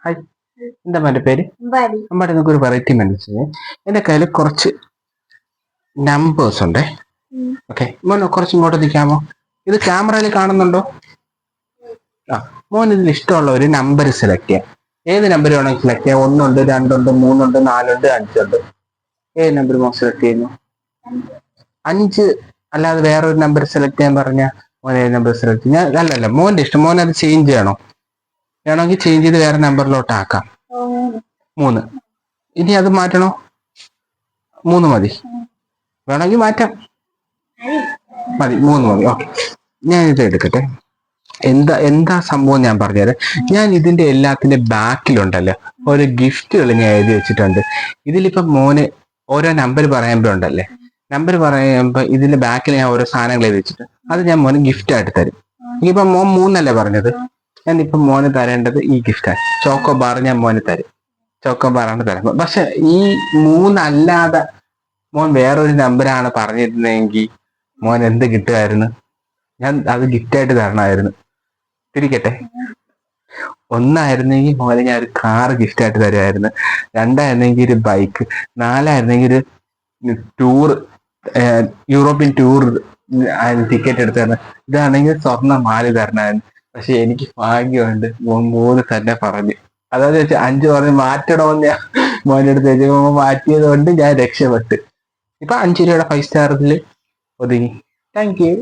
Hi, എന്താ മോൻ്റെ പേര്? അമ്പാടി. നമുക്ക് ഒരു വെറൈറ്റി മനസ്സിലായി. എൻ്റെ കയ്യിൽ കുറച്ച് നമ്പേഴ്സ് ഉണ്ടേ. ഓക്കെ, മോൻ കുറച്ച് ഇങ്ങോട്ട് നിൽക്കാമോ? ഇത് ക്യാമറയിൽ കാണുന്നുണ്ടോ? ആ, മോൻ ഇതിൽ ഇഷ്ടമുള്ള ഒരു നമ്പർ സെലക്ട് ചെയ്യാം. ഏത് നമ്പർ വേണമെങ്കിൽ സെലക്ട് ചെയ്യാം. 1 ഉണ്ട്, 2 ഉണ്ട്, 3 ഉണ്ട്, 4 ഉണ്ട്, 5 ഉണ്ട്. ഏത് നമ്പർ മോൻ സെലക്ട് ചെയ്യുന്നു? 5 അല്ലാതെ വേറൊരു നമ്പർ സെലക്ട് ചെയ്യാൻ പറഞ്ഞാൽ മോൻ ഏത് നമ്പർ സെലക്ട് ചെയ്യും? ഞാൻ അല്ലല്ല, മോൻ്റെ ഇഷ്ടം. മോൻ അത് ചേഞ്ച് ചെയ്യണോ? വേണമെങ്കിൽ ചേഞ്ച് ചെയ്ത് വേറെ നമ്പറിലോട്ട് ആക്കാം. 3. ഇനി അത് മാറ്റണോ? 3 മതി. വേണമെങ്കിൽ മാറ്റാം. മതി, 3 മതി. ഓക്കെ, ഞാൻ ഇത് എടുക്കട്ടെ. എന്താ സംഭവം ഞാൻ പറഞ്ഞുതരാം. ഞാൻ ഇതിന്റെ എല്ലാത്തിന്റെ ബാക്കിലുണ്ടല്ലോ ഓരോ ഗിഫ്റ്റുകൾ ഞാൻ എഴുതി വെച്ചിട്ടുണ്ട്. ഇതിലിപ്പം മോന് ഓരോ നമ്പർ പറയുമ്പോഴുണ്ടല്ലേ, നമ്പർ പറയുമ്പോൾ ഇതിന്റെ ബാക്കിൽ ഞാൻ ഓരോ സാധനങ്ങൾ എഴുതി വെച്ചിട്ട് അത് ഞാൻ മോന് ഗിഫ്റ്റ് ആയിട്ട് തരും. ഇനിയിപ്പം മോൻ 3 പറഞ്ഞത്, ഞാനിപ്പം മോന് തരേണ്ടത് ഈ ഗിഫ്റ്റാണ്. ചോക്കോ ബാർ ഞാൻ മോന് തരും. ചോക്കോ ബാറാണ് തരുന്നത്. പക്ഷെ ഈ 3 അല്ലാതെ മോൻ വേറൊരു നമ്പറാണ് പറഞ്ഞിരുന്നെങ്കിൽ മോൻ എന്ത് കിട്ടുമായിരുന്നു? ഞാൻ അത് ഗിഫ്റ്റായിട്ട് തരണമായിരുന്നു. തിരിക്കട്ടെ. 1 മോനെ ഞാൻ ഒരു കാർ ഗിഫ്റ്റായിട്ട് തരുമായിരുന്നു. 2 ഒരു ബൈക്ക്. 4 ഒരു ടൂർ, യൂറോപ്യൻ ടൂർ ടിക്കറ്റ് എടുത്തു തരണം. ഇതാണെങ്കിൽ സ്വർണ്ണ മാല തരണമായിരുന്നു. പക്ഷെ എനിക്ക് ഭാഗ്യമുണ്ട്, മോൻ 3 തന്നെ പറഞ്ഞു. അതായത് വെച്ചാൽ 5 പറഞ്ഞ് മാറ്റണമെന്ന് ഞാൻ മോൻ്റെ അടുത്ത് വെച്ച് മാറ്റിയത് കൊണ്ട് ഞാൻ രക്ഷപ്പെട്ട്. ഇപ്പൊ 5 രൂപയുടെ 5 സ്റ്റാറിൽ ഒതുങ്ങി. Thank you.